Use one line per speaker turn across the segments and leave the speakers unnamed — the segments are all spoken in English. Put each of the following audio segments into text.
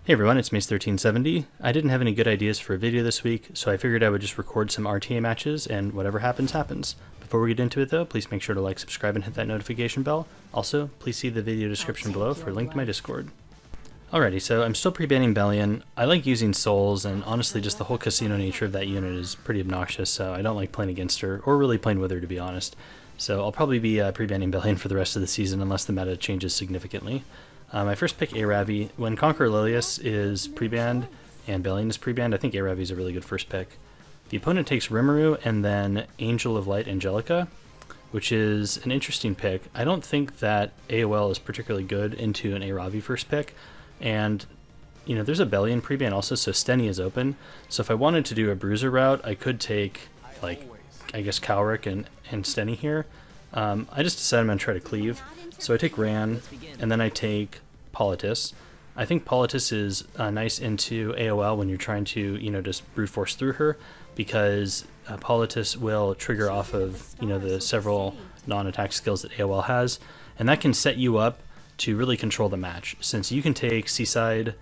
Hey everyone, it's Mace1370. I didn't have any good ideas for a video this week, so I figured I would just record some RTA matches, and whatever happens, happens. Before we get into it though, please make sure to like, subscribe, and hit that notification bell. Also, please see the video description below for a link to my Discord. Alrighty, so I'm still pre-banning Bellion. I like using souls, and honestly just the whole casino nature of that unit is pretty obnoxious, so I don't like playing against her, or really playing with her to be honest. So I'll probably be pre-banning Bellion for the rest of the season unless the meta changes significantly. I first pick Aravi. When Conqueror Lilias is pre-banned and Bellion is pre-banned, I think Aravi is a really good first pick. The opponent takes Rimuru and then Angel of Light Angelica, which is an interesting pick. I don't think that AOL is particularly good into an Aravi first pick, and you know there's a Bellion pre-ban also, so Steny is open. So if I wanted to do a bruiser route, I could take like I guess Cowrick and Steny here. I just decided I'm going to try to Cleave. So I take Ran, and then I take Politis. I think Politis is nice into AOL when you're trying to, you know, just brute force through her, because Politis will trigger off of, you know, the several non-attack skills that AOL has, and that can set you up to really control the match, since you can take Summertime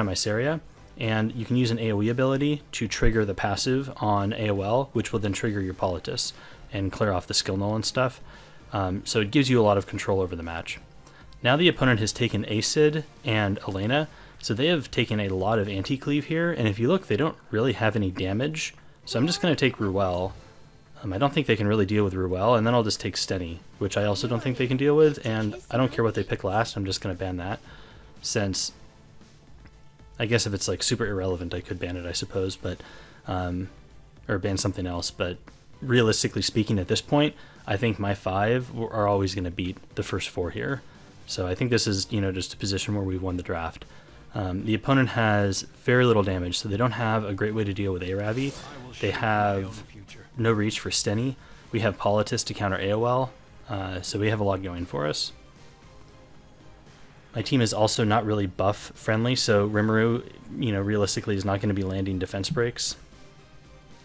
Iceria, and you can use an AoE ability to trigger the passive on AOL, which will then trigger your Politis and clear off the skill null and stuff. So it gives you a lot of control over the match. Now the opponent has taken Acid and Elena, so they have taken a lot of anti-cleave here, and if you look, they don't really have any damage. So I'm just going to take Ruel. I don't think they can really deal with Ruel, and then I'll just take Steny, which I also don't think they can deal with, and I don't care what they pick last, I'm just going to ban that, since I guess if it's like super irrelevant I could ban it, I suppose, but or ban something else, but realistically speaking at this point, I think my 5 are always going to beat the first 4 here. So I think this is, you know, just a position where we've won the draft. The opponent has very little damage, so they don't have a great way to deal with Aravi. They have no reach for Steny. We have Politis to counter AOL, so we have a lot going for us. My team is also not really buff friendly, so Rimuru, you know, realistically is not going to be landing defense breaks,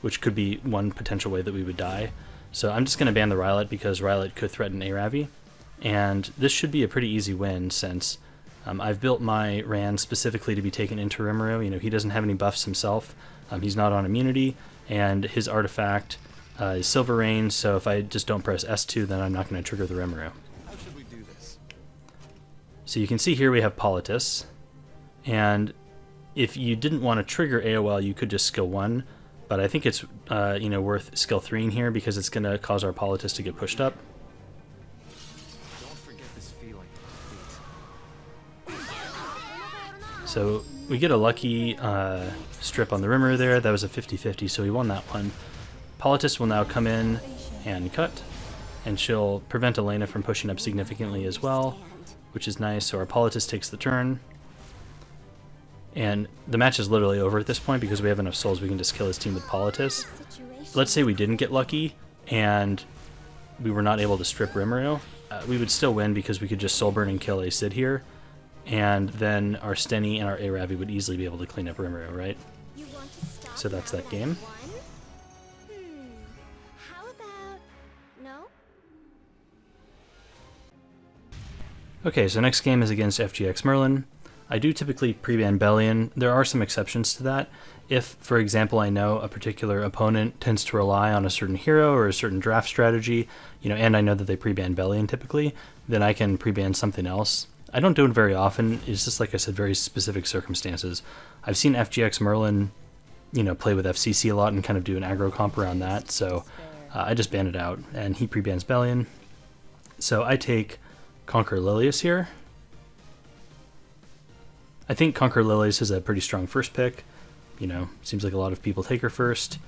which could be one potential way that we would die. So I'm just going to ban the Rylot because Rylot could threaten Aravi, and this should be a pretty easy win since I've built my Ran specifically to be taken into Rimuru. You know, he doesn't have any buffs himself, he's not on immunity, and his artifact is Silver Rain, so if I just don't press S2 then I'm not going to trigger the Rimuru.
How should we do this?
So you can see here we have Politis, and if you didn't want to trigger AOL you could just skill 1, but I think it's you know, worth skill 3 in here because it's going to cause our Politis to get pushed up.
Don't forget this feeling, please.
So we get a lucky strip on the Rimmer there. That was a 50-50, so we won that one. Politis will now come in and cut, and she'll prevent Elena from pushing up significantly as well, which is nice. So our Politis takes the turn. And the match is literally over at this point because we have enough souls we can just kill his team with Politis. Let's say we didn't get lucky and we were not able to strip Rimuru. We would still win because we could just soul burn and kill a Sid here, and then our Steny and our Aravi would easily be able to clean up Rimuru, right? So that's that game.
How about no?
Okay, so next game is against FGX Merlin. I do typically pre-ban Bellion. There are some exceptions to that. If, for example, I know a particular opponent tends to rely on a certain hero or a certain draft strategy, you know, and I know that they pre-ban Bellion typically, then I can pre-ban something else. I don't do it very often. It's just, like I said, very specific circumstances. I've seen FGX Merlin, you know, play with FCC a lot and kind of do an aggro comp around that, so I just ban it out, and he pre-bans Bellion. So I take Conqueror Lilias here. I think Conqueror Lilias is a pretty strong first pick. You know, seems like a lot of people take her first.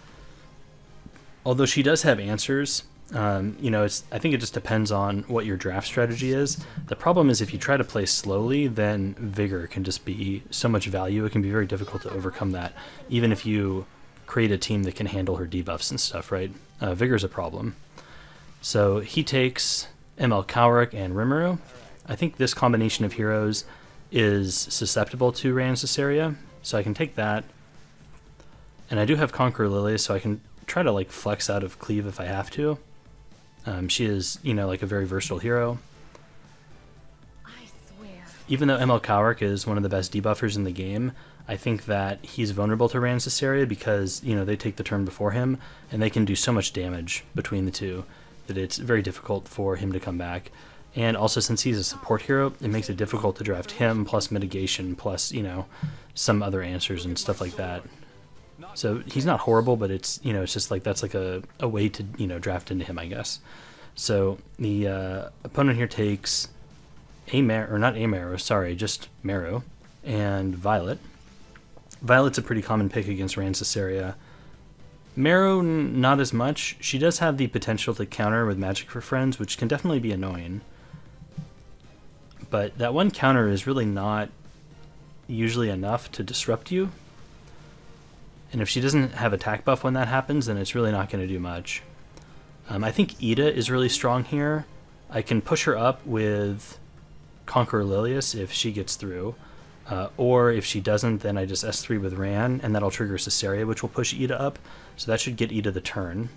Although she does have answers, you know, I think it just depends on what your draft strategy is. The problem is if you try to play slowly, then Vigor can just be so much value. It can be very difficult to overcome that, even if you create a team that can handle her debuffs and stuff, right? Vigor's a problem. So he takes ML Cowrick and Rimuru. I think this combination of heroes is susceptible to Ran Caesarea, so I can take that. And I do have Conqueror Lilias, so I can try to like flex out of Cleave if I have to. She is, you know, like a very versatile hero.
I swear.
even though ML Cowrick is one of the best debuffers in the game, I think that he's vulnerable to Rand Cesaria because, you know, they take the turn before him, and they can do so much damage between the two that it's very difficult for him to come back. And also, since he's a support hero, it makes it difficult to draft him, plus mitigation, plus, you know, some other answers and stuff like that. So he's not horrible, but it's, you know, it's just like that's like a way to, you know, draft into him, I guess. So the opponent here takes a Marrow, or not a Marrow, sorry, just Marrow and Violet. Violet's a pretty common pick against Rand Cesaria. Marrow, not as much. She does have the potential to counter with Magic for Friends, which can definitely be annoying. But that one counter is really not usually enough to disrupt you. And if she doesn't have attack buff when that happens, then it's really not going to do much. I think Ida is really strong here. I can push her up with Conqueror Lilias if she gets through. Or if she doesn't, then I just S3 with Ran, and that'll trigger Cesaria, which will push Ida up. So that should get Ida the turn.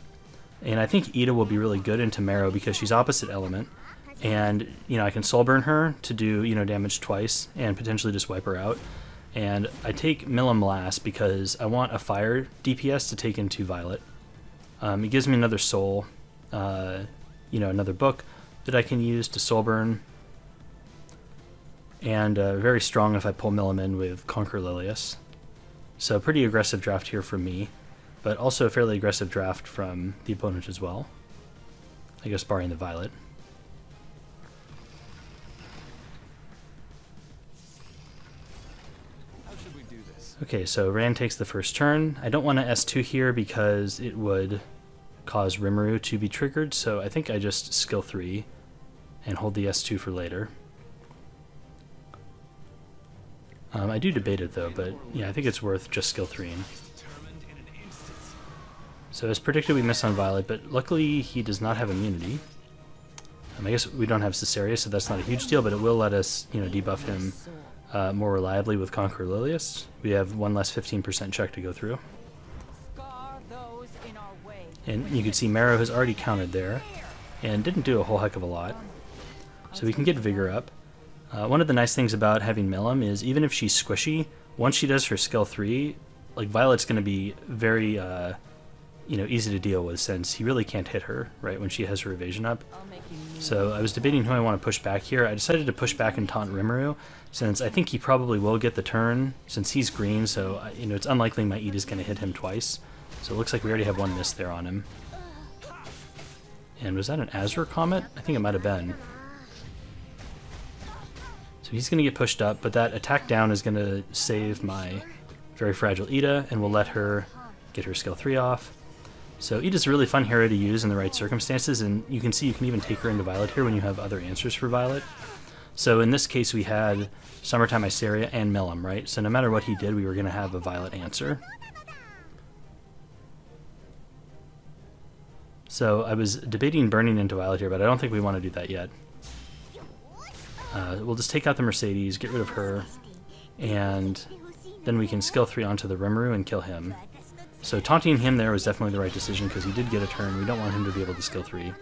And I think Ida will be really good into Marrow because she's opposite element. And, you know, I can Soulburn her to do, you know, damage twice and potentially just wipe her out. And I take Milim last because I want a fire DPS to take into Violet. It gives me another soul, you know, another book that I can use to Soulburn. And very strong if I pull Milim in with Conqueror Lilias. So pretty aggressive draft here from me, but also a fairly aggressive draft from the opponent as well. I guess barring the Violet. Okay, so Rand takes the first turn. I don't want to S2 here because it would cause Rimuru to be triggered, so I think I just skill 3 and hold the S2 for later. I do debate it though, but yeah, I think it's worth just skill 3ing. So as predicted, we miss on Violet, but luckily he does not have immunity. I guess we don't have Cesaria, so that's not a huge deal, but it will let us, you know, debuff him more reliably with Conqueror Lilias. We have one less 15% check to go through. And you can see Marrow has already counted there, and didn't do a whole heck of a lot. So we can get Vigor up. One of the nice things about having Milim is even if she's squishy, once she does her skill 3, like Violet's going to be very, you know, easy to deal with since he really can't hit her, right, when she has her evasion up. So I was debating who I want to push back here. I decided to push back and taunt Rimuru, since I think he probably will get the turn, since he's green, so, you know, it's unlikely my Ida's going to hit him twice. So it looks like we already have one miss there on him. And was that an Azure Comet? I think it might have been. So he's going to get pushed up, but that attack down is going to save my very fragile Ida, and will let her get her skill 3 off. So Ida's a really fun hero to use in the right circumstances, and you can see you can even take her into Violet here when you have other answers for Violet. So in this case we had Summertime Iceria and Milim, right? So no matter what he did, we were going to have a Violet answer. So I was debating burning into Violet here, but I don't think we want to do that yet. We'll just take out the Mercedes, get rid of her, and then we can skill 3 onto the Rimuru and kill him. So taunting him there was definitely the right decision because he did get a turn. We don't want him to be able to skill 3.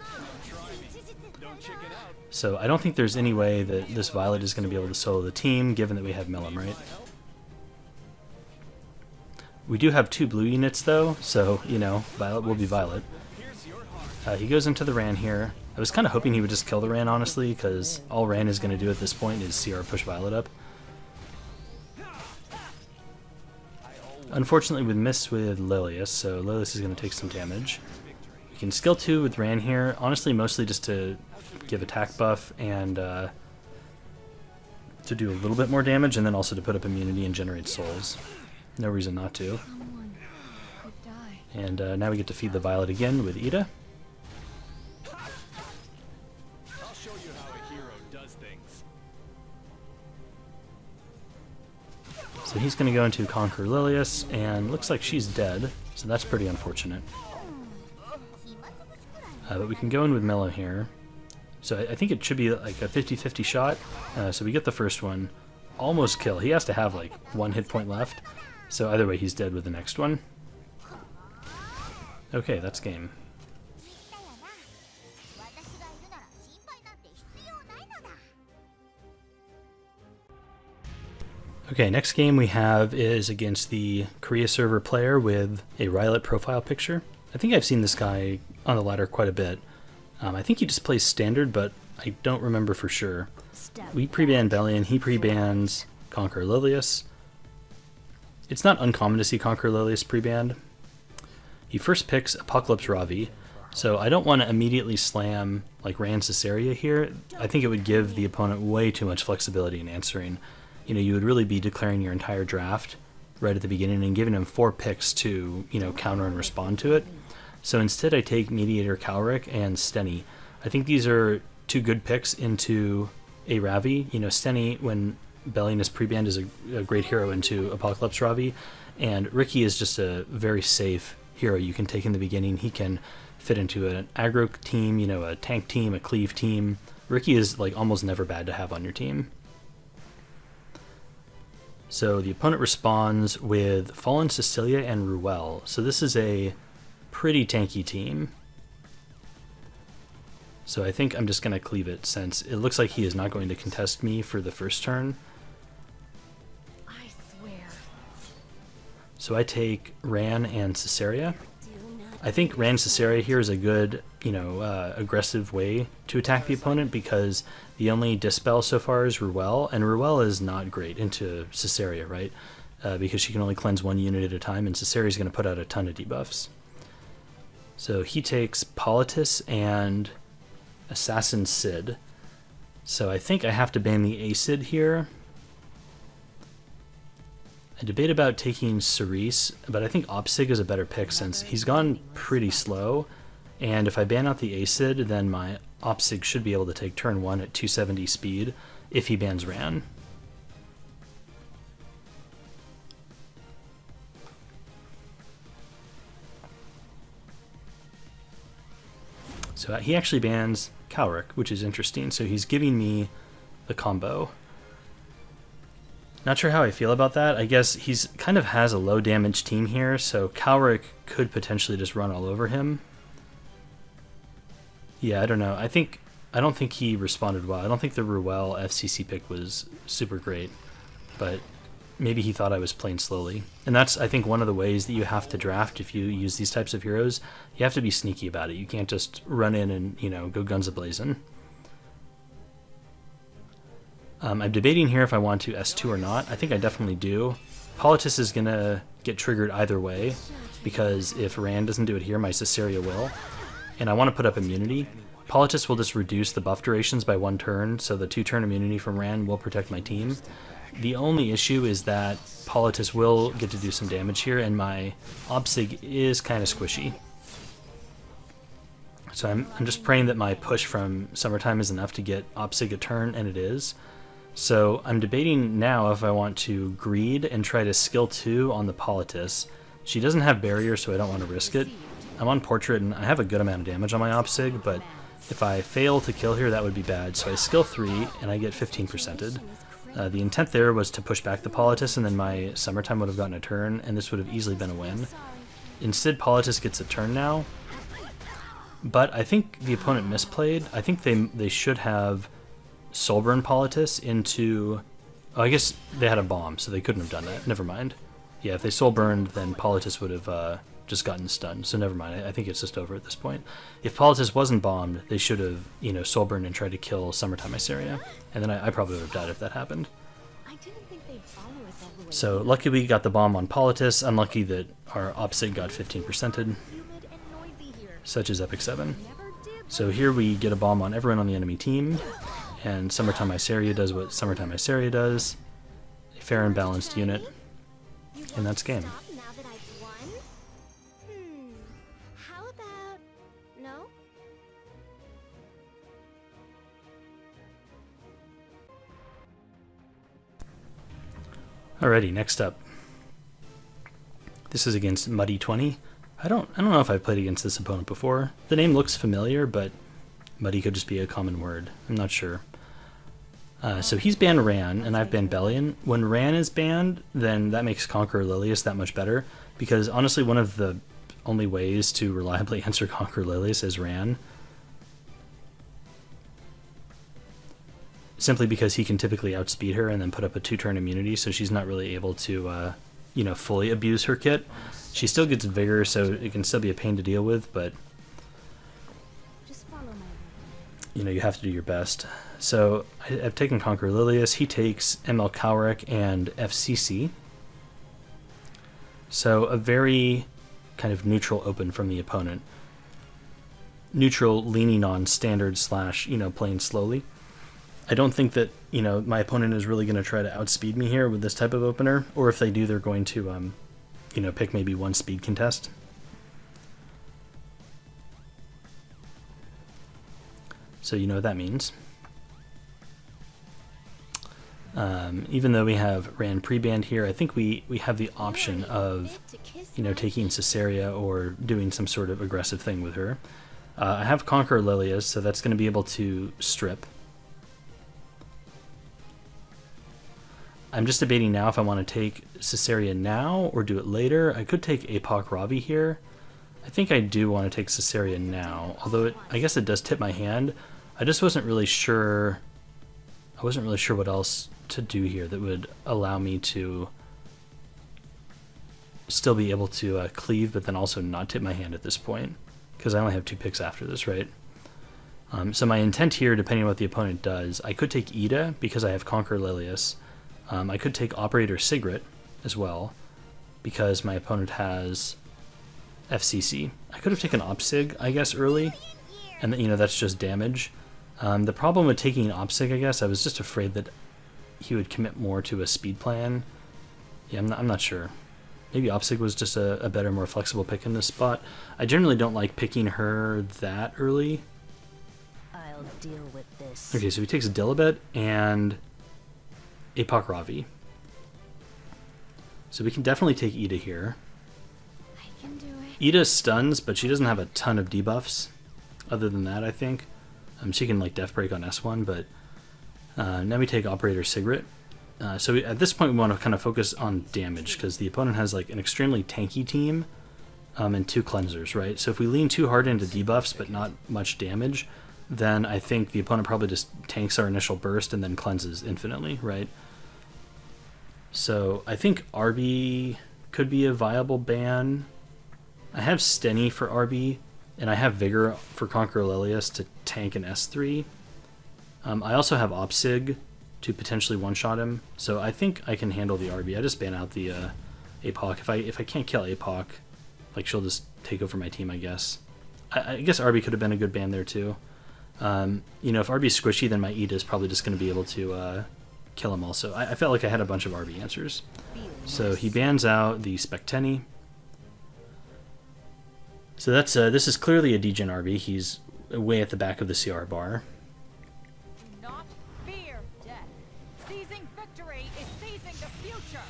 So I don't think there's any way that this Violet is going to be able to solo the team, given that we have Milim, right? We do have 2 blue units though, so, you know, Violet will be Violet. He goes into the Ran here. I was kind of hoping he would just kill the Ran, honestly, because all Ran is going to do at this point is CR push Violet up. Unfortunately, we miss with Lilias, so Lilias is going to take some damage. We can skill 2 with Ran here, honestly mostly just to give attack buff and to do a little bit more damage, and then also to put up immunity and generate souls. No reason not to. And now we get to feed the Violet again with Ida. So he's going to go into Conqueror Lilias, and looks like she's dead, so that's pretty unfortunate. But we can go in with Mello here. So I think it should be like a 50-50 shot. So we get the first one. Almost kill. He has to have like 1 hit point left. So either way, he's dead with the next one. Okay, that's game. Okay, next game we have is against the Korea server player with a Rylet profile picture. I think I've seen this guy on the ladder quite a bit. I think he just plays standard, but I don't remember for sure. We pre-ban Bellion, he pre-bans Conqueror Lilias. It's not uncommon to see Conqueror Lilias pre-banned. He first picks Apocalypse Ravi, so I don't want to immediately slam like Ran Caesarea here. I think it would give the opponent way too much flexibility in answering. You know, you would really be declaring your entire draft right at the beginning and giving him 4 picks to, you know, counter and respond to it. So instead I take Mediator Calric and Steny. I think these are 2 good picks into a Ravi. You know, Steny, when Bellion is pre-banned, is a great hero into Apocalypse Ravi, and Ricky is just a very safe hero you can take in the beginning. He can fit into an aggro team, you know, a tank team, a cleave team. Ricky is like almost never bad to have on your team. So the opponent responds with Fallen Cecilia and Ruel. So this is a pretty tanky team. So I think I'm just going to cleave it, since it looks like he is not going to contest me for the first turn.
I swear.
So I take Ran and Caesarea. I think Ran Caesarea here is a good, you know, aggressive way to attack the opponent, because the only dispel so far is Ruel, and Ruel is not great into Caesarea, right? Because she can only cleanse 1 unit at a time, and Caesarea is going to put out a ton of debuffs. So he takes Politis and Assassin Sid. So I think I have to ban the Acid here. I debate about taking Cerise, but I think Opsig is a better pick since he's gone pretty slow, and if I ban out the Acid, then my Opsig should be able to take turn 1 at 270 speed if he bans Ran. So he actually bans Calric, which is interesting, so he's giving me the combo. Not sure how I feel about that. I guess he's kind of has a low damage team here, so Calric could potentially just run all over him. Yeah, I don't know. I don't think he responded well. I don't think the Ruel FCC pick was super great, but maybe he thought I was playing slowly. And that's, I think, one of the ways that you have to draft if you use these types of heroes. You have to be sneaky about it. You can't just run in and, you know, go guns a-blazing. I'm debating here if I want to S2 or not. I think I definitely do. Politis is going to get triggered either way, because if Rand doesn't do it here, my Caesarea will. And I want to put up immunity. Politis will just reduce the buff durations by 1 turn, so the 2-turn immunity from Rand will protect my team. The only issue is that Politis will get to do some damage here, and my Opsig is kind of squishy. So I'm just praying that my push from Summertime is enough to get Opsig a turn, and it is. So I'm debating now if I want to greed and try to skill 2 on the Politis. She doesn't have barrier, so I don't want to risk it. I'm on Portrait, and I have a good amount of damage on my Opsig, but if I fail to kill here, that would be bad. So I skill 3, and I get 15%ed. The intent there was to push back the Politis, and then my Summertime would have gotten a turn, and this would have easily been a win. Instead, Politis gets a turn now, but I think the opponent misplayed. I think they should have Soulburn Politis into... Oh, I guess they had a bomb, so they couldn't have done that. Never mind. Yeah, if they Soulburned, then Politis would have just gotten stunned, so never mind. I think it's just over at this point. If Politis wasn't bombed, they should have, you know, Soulburned and tried to kill Summertime Mysaria, and then I probably would have died if that happened. So lucky we got the bomb on Politis, unlucky that our Opsig got 15%ed. Such is Epic 7. So here we get a bomb on everyone on the enemy team, and Summertime Mysaria does what Summertime Mysaria does, a fair and balanced unit, and that's game.
How about no?
Alrighty, next up. This is against Muddy20. I don't know if I've played against this opponent before. The name looks familiar, but Muddy could just be a common word. I'm not sure. So he's banned Ran, and I've banned Bellion. When Ran is banned, then that makes Conqueror Lilias that much better, because honestly one of the only ways to reliably answer Conqueror Lilias is Ran. simply because he can typically outspeed her and then put up a 2-turn immunity, so she's not really able to, you know, fully abuse her kit. She still gets Vigor, so it can still be a pain to deal with, but,
Just follow my lead.
you know, you have to do your best. So I've taken Conqueror Lilias. He takes ML Cowrick and FCC. So a very kind of neutral open from the opponent. Neutral leaning on standard / you know, playing slowly. I don't think that, you know, my opponent is really going to try to outspeed me here with this type of opener, or if they do, they're going to, you know, pick maybe one speed contest. So you know what that means. Even though we have ran pre-banned here, I think we have the option of, you know, taking Caesarea or doing some sort of aggressive thing with her. I have Conqueror Lilias, so that's going to be able to strip. I'm just debating now if I want to take Caesarea now or do it later. I could take APOC Ravi here. I think I do want to take Caesarea now, although I guess it does tip my hand. I just wasn't really sure. I wasn't really sure what else to do here that would allow me to still be able to cleave, but then also not tip my hand at this point, because I only have 2 picks after this, right? So my intent here, depending on what the opponent does, I could take Ida because I have Conqueror Lilias. I could take Operator Sigrid as well because my opponent has FCC. I could have taken OpSig, I guess, early, and you know, that's just damage. The problem with taking OpSig, I guess, I was just afraid that he would commit more to a speed plan. Yeah, I'm not sure. Maybe OpSig was just a better, more flexible pick in this spot. I generally don't like picking her that early.
I'll deal with this.
Okay, so he takes Dilibet and APOC Ravi. So we can definitely take Ida here.
I can do it.
Ida stuns, but she doesn't have a ton of debuffs. Other than that, I think. She can like Death Break on S1, but now we take Operator Sigrid. So at this point we want to kind of focus on damage because the opponent has like an extremely tanky team and 2 cleansers, right? So if we lean too hard into debuffs but not much damage, then I think the opponent probably just tanks our initial burst and then cleanses infinitely, right? So I think RB could be a viable ban. I have Stenny for RB, and I have Vigor for Conqueror Lilias to tank an S3. I also have OpSig to potentially one-shot him, so I think I can handle the RB. I just ban out the APOC. If I can't kill APOC, like, she'll just take over my team, I guess. I guess RB could have been a good ban there too. You know, if RB's squishy, then my Ida is probably just going to be able to kill him also. I felt like I had a bunch of RB answers. So he bans out the Spectenny. So that's this is clearly a degen RB. He's way at the back of the CR bar.
Do not fear death. Seizing victory is seizing the future.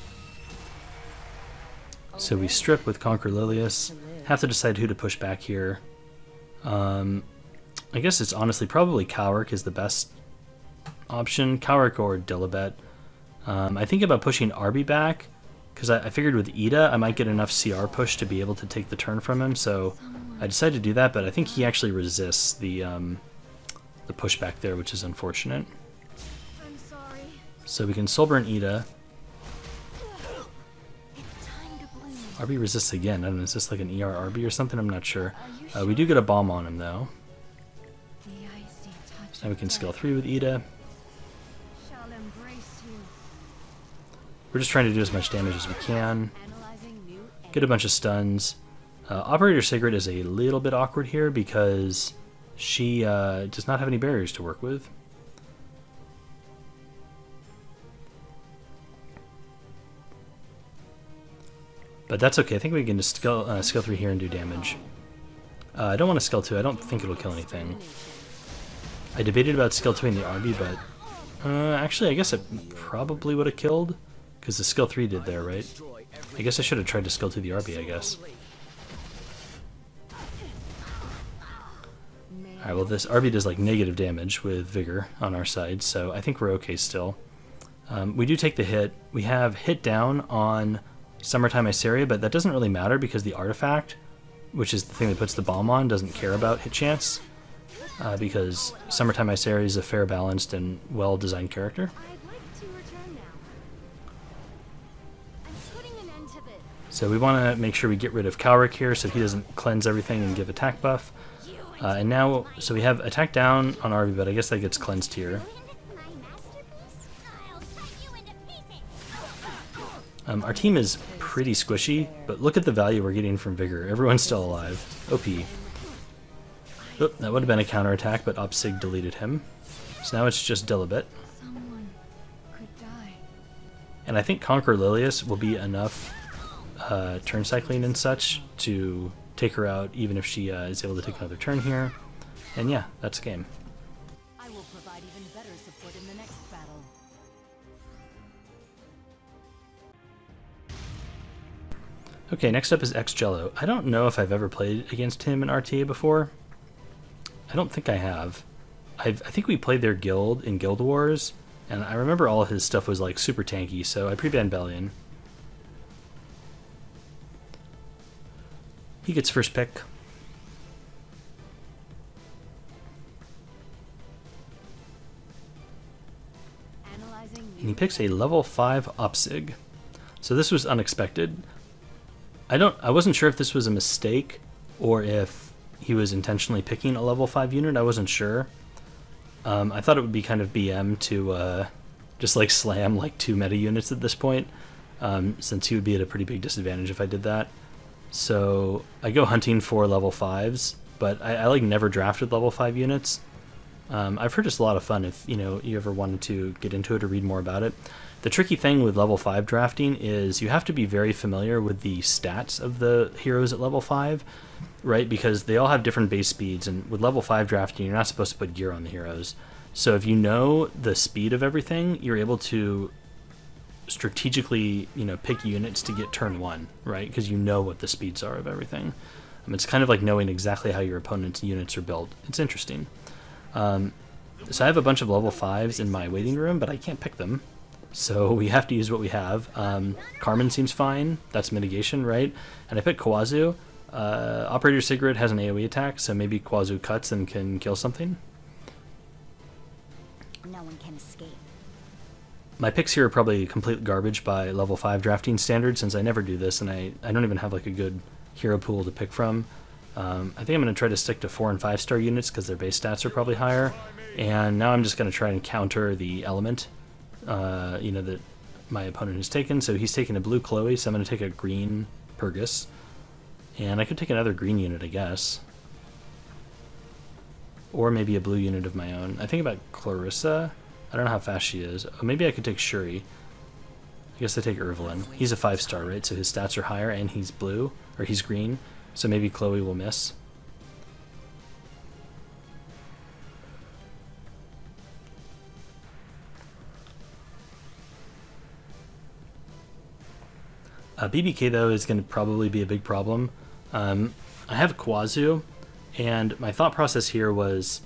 So we strip with Conqueror Lilias. Have to decide who to push back here. I guess it's honestly probably Cowrick is the best option. Cowrick or Dilibet. I think about pushing RB back because I figured with Ida I might get enough CR push to be able to take the turn from him. So I decided to do that, but I think he actually resists the pushback there, which is unfortunate.
I'm sorry.
So we can Soulburn Ida.
It's time to bloom.
RB resists again. I don't know, is this like an ER RB or something? I'm not sure. We do get a bomb on him though.
The icy touch
So now we can
of
skill
death
3 with Ida.
shall embrace you.
We're just trying to do as much damage as we can.
Analyzing new
Get a bunch of stuns. Operator Sigrid is a little bit awkward here because she does not have any barriers to work with. But that's okay. I think we can just skill 3 here and do damage. I don't want to skill 2. I don't think it'll kill anything. I debated about skill 2 in the RB, but actually I guess it probably would have killed because the skill 3 did there, right? I guess I should have tried to skill 2 the RB, I guess. Alright, well this RB does like negative damage with Vigor on our side, so I think we're okay still. We do take the hit. We have hit down on Summertime Iceria, but that doesn't really matter because the artifact, which is the thing that puts the bomb on, doesn't care about hit chance. because Summertime Iceri is a fair, balanced, and well-designed character.
I'd like to return now. I'm putting an end to this.
So we want to make sure we get rid of Calric here so he doesn't cleanse everything and give attack buff. And now, so we have attack down on Arby, but I guess that gets cleansed here. Our team is pretty squishy, but look at the value we're getting from Vigor. Everyone's still alive. OP. Oop, that would have been a counterattack, but Opsig deleted him. So now it's just Dilibit.
Someone could die.
And I think Conqueror Lilias will be enough turn cycling and such to take her out, even if she is able to take another turn here. And yeah, that's game.
I will provide even better support in the next battle.
Okay, next up is X-Jello. I don't know if I've ever played against him in RTA before. I don't think I have. I think we played their guild in Guild Wars, and I remember all of his stuff was like super tanky, so I pre-banned Bellion. He gets first pick. And he picks a level 5 Opsig. So this was unexpected. I wasn't sure if this was a mistake or if he was intentionally picking a level 5 unit. I wasn't sure. I thought it would be kind of BM to just like slam like 2 meta units at this point, since he would be at a pretty big disadvantage if I did that. So I go hunting for level 5s, but I like never drafted level 5 units. I've heard it's a lot of fun if you ever wanted to get into it or read more about it. The tricky thing with level 5 drafting is you have to be very familiar with the stats of the heroes at level 5, right? Because they all have different base speeds, and with level 5 drafting, you're not supposed to put gear on the heroes. So if you know the speed of everything, you're able to strategically, pick units to get turn 1, right? Because you know what the speeds are of everything. It's kind of like knowing exactly how your opponent's units are built. It's interesting. So I have a bunch of level 5s in my waiting room, but I can't pick them. So we have to use what we have. Carmen seems fine. That's mitigation, right? And I picked Kawazu. Operator Cigarette has an AoE attack, so maybe Kawazu cuts and can kill something.
No one can escape.
My picks here are probably complete garbage by level 5 drafting standards, since I never do this, and I don't even have like a good hero pool to pick from. I think I'm going to try to stick to 4 and 5 star units because their base stats are probably higher. And now I'm just going to try and counter the element, that my opponent has taken. So he's taken a blue Chloe, so I'm going to take a green Purgus. And I could take another green unit, I guess. Or maybe a blue unit of my own. I think about Clarissa. I don't know how fast she is. Oh, maybe I could take Shuri. I guess I take Irvelin. He's a 5 star, right? So his stats are higher, and he's blue, or he's green. So maybe Chloe will miss. BBK, though, is going to probably be a big problem. I have Kawazu, and my thought process here was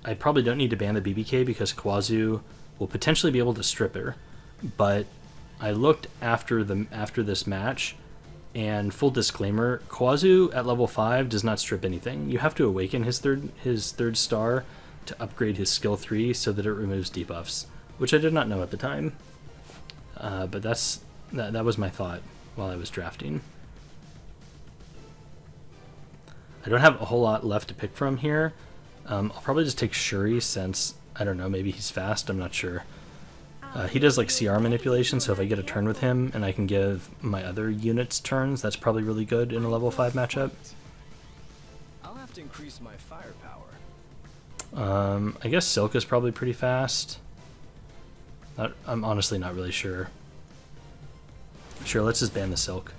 I probably don't need to ban the BBK because Kawazu will potentially be able to strip her. But I looked after this match, and full disclaimer, Kawazu at level 5 does not strip anything. You have to awaken his third star to upgrade his skill 3 so that it removes debuffs, which I did not know at the time. But that was my thought while I was drafting. I don't have a whole lot left to pick from here. I'll probably just take Shuri since, I don't know, maybe he's fast, I'm not sure. He does like CR manipulation, so if I get a turn with him and I can give my other units turns, that's probably really good in a level 5 matchup.
I'll have to increase my firepower.
I guess Silk is probably pretty fast. I'm honestly not really sure. Sure, let's just ban the Silk.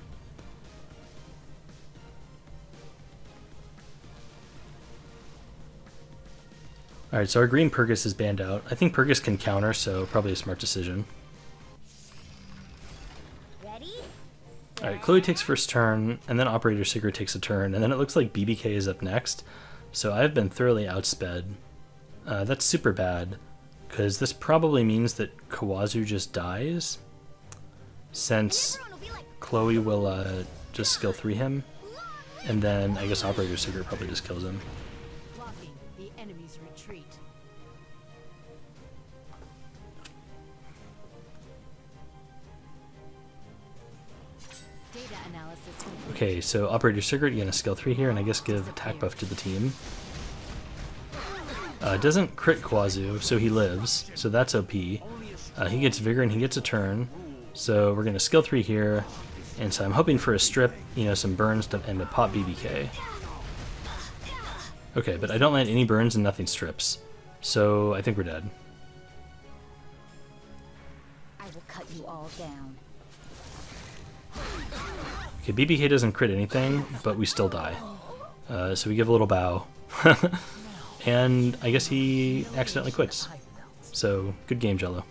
Alright, so our green Purgus is banned out. I think Purgus can counter, so probably a smart decision. Alright, Chloe takes first turn, and then Operator Cigarette takes a turn, and then it looks like BBK is up next. So I've been thoroughly outsped. That's super bad, because this probably means that Kawazu just dies, since Chloe will just skill 3 him, and then I guess Operator Cigarette probably just kills him. Okay, so Operator Secret, you're gonna skill 3 here, and I guess give attack buff to the team. Doesn't crit Quazu, so he lives, so that's OP. He gets Vigor and he gets a turn, so we're gonna skill 3 here, and so I'm hoping for a strip, you know, some burns and a pop BBK. Okay, but I don't land any burns and nothing strips, so I think we're dead.
I will cut you all down.
Okay, BBK doesn't crit anything, but we still die. So we give a little bow. And I guess he accidentally quits. So, good game, Jello.